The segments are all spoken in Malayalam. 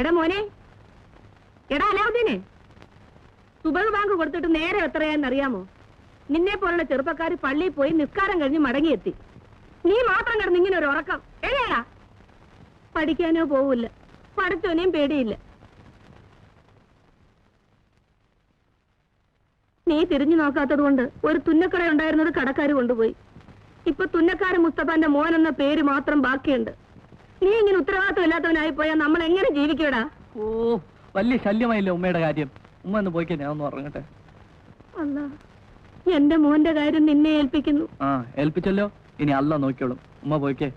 എടാ മോനെ, എടാ അലാവുദ്ദീനെ, സുബഹ് ബാങ്ക് കൊടുത്തിട്ട് നേരെ എത്രയാണെന്നറിയാമോ? നിന്നെ പോലുള്ള ചെറുപ്പക്കാർ പള്ളിയിൽ പോയി നിസ്കാരം കഴിഞ്ഞ് മടങ്ങിയെത്തി. നീ മാത്രം കിടന്ന് ഇങ്ങനെ ഒരു ഉറക്കം. എഴുതാ പഠിക്കാനോ പോവില്ല, പഠിച്ചോനെയും പേടിയില്ല. നീ തിരിഞ്ഞു നോക്കാത്തത് കൊണ്ട് ഒരു തുന്നക്കട ഉണ്ടായിരുന്നത് കടക്കാർ കൊണ്ടുപോയി. ഇപ്പൊ തുന്നക്കാരൻ മുസ്തഫാന്റെ മോൻ എന്ന പേര് മാത്രം ബാക്കിയുണ്ട്. നീ ഇങ്ങനെ ഉത്തരവാദിത്വം ഇല്ലാത്തവനായി പോയാൽ നമ്മൾ എങ്ങനെ ജീവിക്കൂടാ? ഓ, വലിയ ശല്യമായില്ലേ ഉമ്മയുടെ കാര്യം. ഉമ്മ ഒന്ന് പോയിക്കേ, ഞാൻ ഒന്ന് ഉറങ്ങട്ടെ. അല്ല, എന്റെ മോന്റെ കാര്യം നിന്നെ ഏൽപ്പിക്കുന്നു. ആ, ഏൽപ്പിച്ചല്ലോ, ഇനി അല്ല നോക്കിയോളും. ഉമ്മ പോയിക്കേ.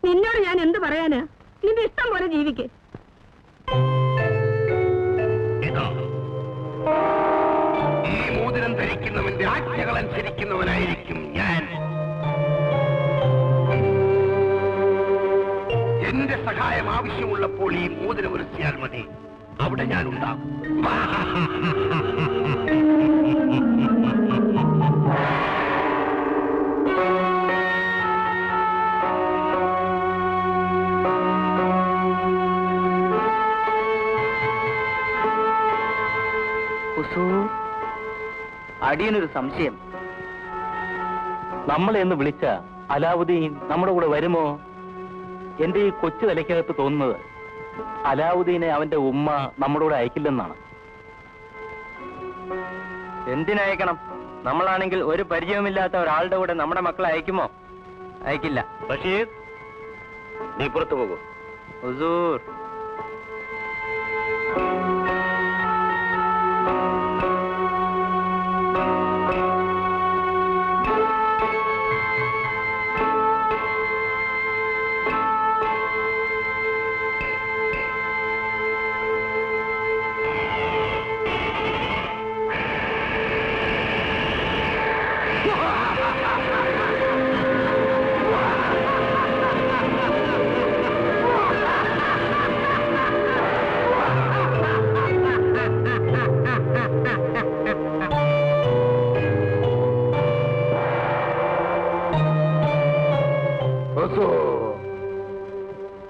നിന്നോട് ഞാൻ എന്ത് പറയാനാ? നിന്റെ ഇഷ്ടം പോലെ ജീവിക്കേ. ഈ മോതിരം ധരിക്കുന്നവന്റെ ആജ്ഞകൾ അനുസരിക്കുന്നവനായിരിക്കും ഞാൻ. എന്റെ സഹായം ആവശ്യമുള്ളപ്പോൾ ഈ മോതിരം ഉരസിയാൽ മതി, അവിടെ ഞാൻ ഉണ്ടാകും. അടിയനൊരു സംശയം. നമ്മളെ എന്ന് വിളിച്ച അലാവുദ്ദീൻ നമ്മുടെ കൂടെ വരുമോ? എന്റെ ഈ കൊച്ചു തലയ്ക്കകത്ത് തോന്നുന്നത് അലാവുദ്ദീനെ അവന്റെ ഉമ്മ നമ്മുടെ കൂടെ അയക്കില്ലെന്നാണ്. എന്തിനയക്കണം? നമ്മളാണെങ്കിൽ ഒരു പരിചയമില്ലാത്ത ഒരാളുടെ കൂടെ നമ്മുടെ മക്കളെ അയക്കുമോ? അയക്കില്ല. ബഷീർ, നീ പുറത്തു പോകൂ. ഹുസൂർ,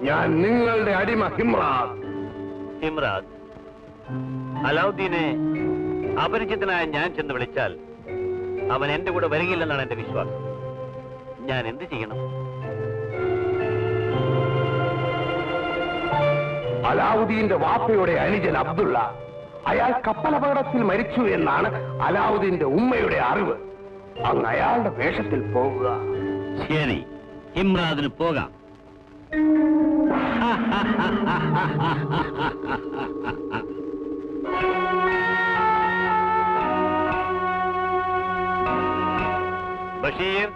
ഞാൻ നിങ്ങളുടെ അടിമ ഹിമ്രാദ്. ഹിമ്രാദ്, അലാവുദ്ദീനെ അപരിചിതനായ ഞാൻ ചെന്ന് വിളിച്ചാൽ അവൻ എന്റെ കൂടെ വരികയില്ലെന്നാണ് എന്റെ വിശ്വാസം. ഞാൻ എന്ത് ചെയ്യണം? അലാവുദ്ദീന്റെ വാപ്പയുടെ അനുജൻ അബ്ദുള്ള, അയാൾ കപ്പലപകടത്തിൽ മരിച്ചു എന്നാണ് അലാവുദ്ദീന്റെ ഉമ്മയുടെ അറിവ്. അങ്ങ് അയാളുടെ വേഷത്തിൽ പോകുക. ശരി, ഹിമ്രാദിന് പോകാം. ബഷീർ,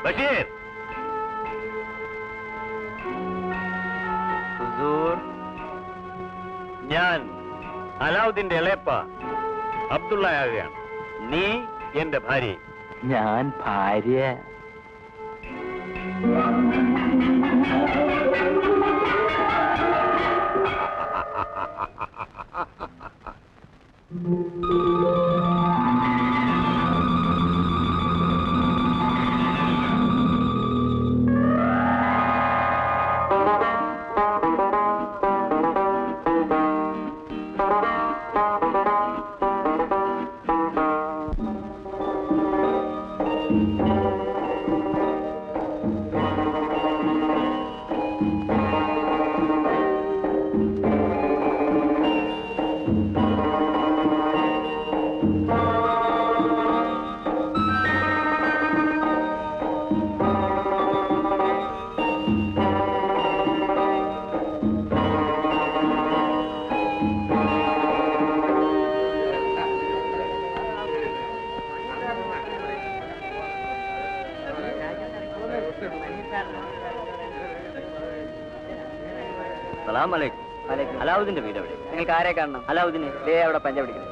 ബഷീർ. ഹുസൂർ, ഞാൻ അലാവുദ്ദീന്റെ ഇളയപ്പ അബ്ദുള്ളയാകുകയാണ്. നീ എന്റെ ഭാര്യ. ഞാൻ ഭാര്യ. അലാവുദ്ദീന്റെ വീട് എവിടെ? നിങ്ങൾക്ക് ആരെ കാണണം? അലാവുദ്ദീനെ ദേ അവിടെ പഞ്ച പിടിക്കുന്നത്.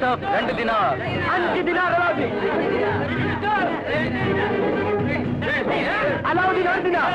ജോസഫ് 2 ദിനാർ. 5 ദിനാർ അലാവുദ്ദീൻ. അലാവുദ്ദീൻ 1 ദിനാർ.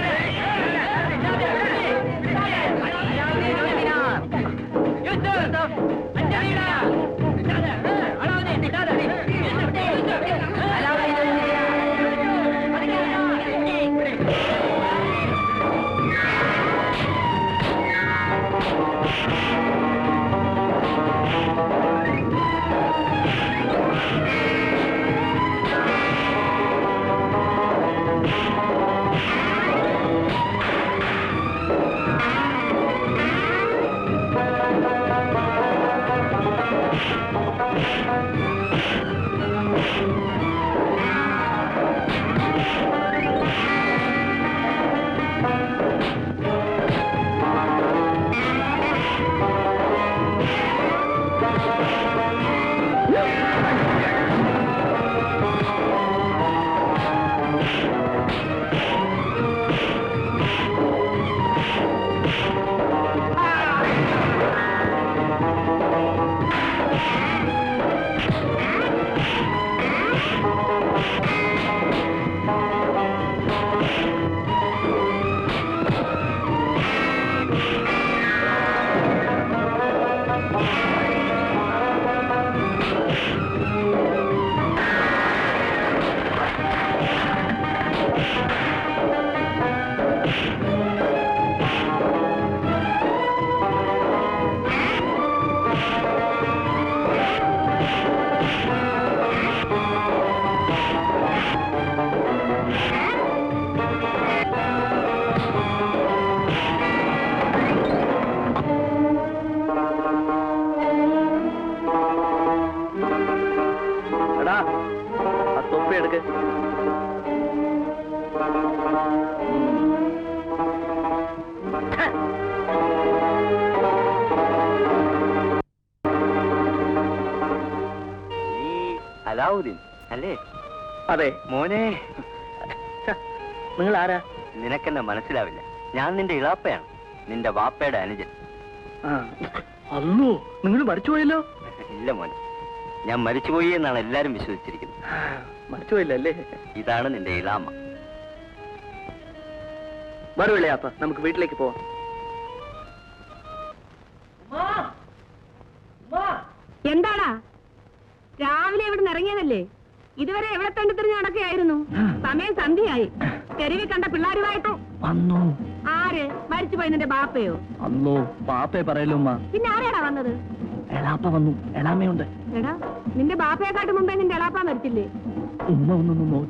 എടാ ആ തൊപ്പി എടുക്ക്. അലാവുദ്ദീൻ അല്ലേ? അതെ. മോനെ, നിങ്ങൾ ആരാ? നിനക്കെന്നെ മനസ്സിലാവില്ല. ഞാൻ നിന്റെ ഇളാപ്പയാണ്, നിന്റെ വാപ്പയുടെ അനുജൻ. അല്ലോ, നിങ്ങൾ മരിച്ചുപോയല്ലോ. ഇല്ല മോനെ, ഞാൻ മരിച്ചുപോയി എന്നാണ് എല്ലാരും വിശ്വസിച്ചിരിക്കുന്നത്. മരിച്ചുപോയില്ല അല്ലേ? ഇതാണ് നിന്റെ ഇളാമ്മ. വരവില്ലേ അപ്പ, നമുക്ക് വീട്ടിലേക്ക് പോവാം. എന്താടാ രാവിലെ ഇവിടെ നിന്ന് ഇറങ്ങിയതല്ലേ? ഇതുവരെ എവിടെ തണ്ടിത്തിരിഞ്ഞ് നടക്കുകയായിരുന്നു. സമയം സന്ധ്യയായി. തെരുവിൽ കണ്ട പിള്ളേരുമായിട്ടോ വന്നു. ആര്? മരിച്ചുപോയി നിന്റെ ബാപ്പയോ? അല്ലോ, പാപ്പയെ പറയല്ലോ ഉമ്മ. പിന്നെ ആരെയാടാ വന്നത്? എളാപ്പ വന്നു. എളാമയുണ്ട്. എടാ, നിന്റെ ബാപ്പയെക്കാട്ട് മുമ്പേ നിന്റെ എളാപ്പ മരിച്ചില്ലേ? ഉമ്മ ഒന്നൊന്ന് നോക്കി.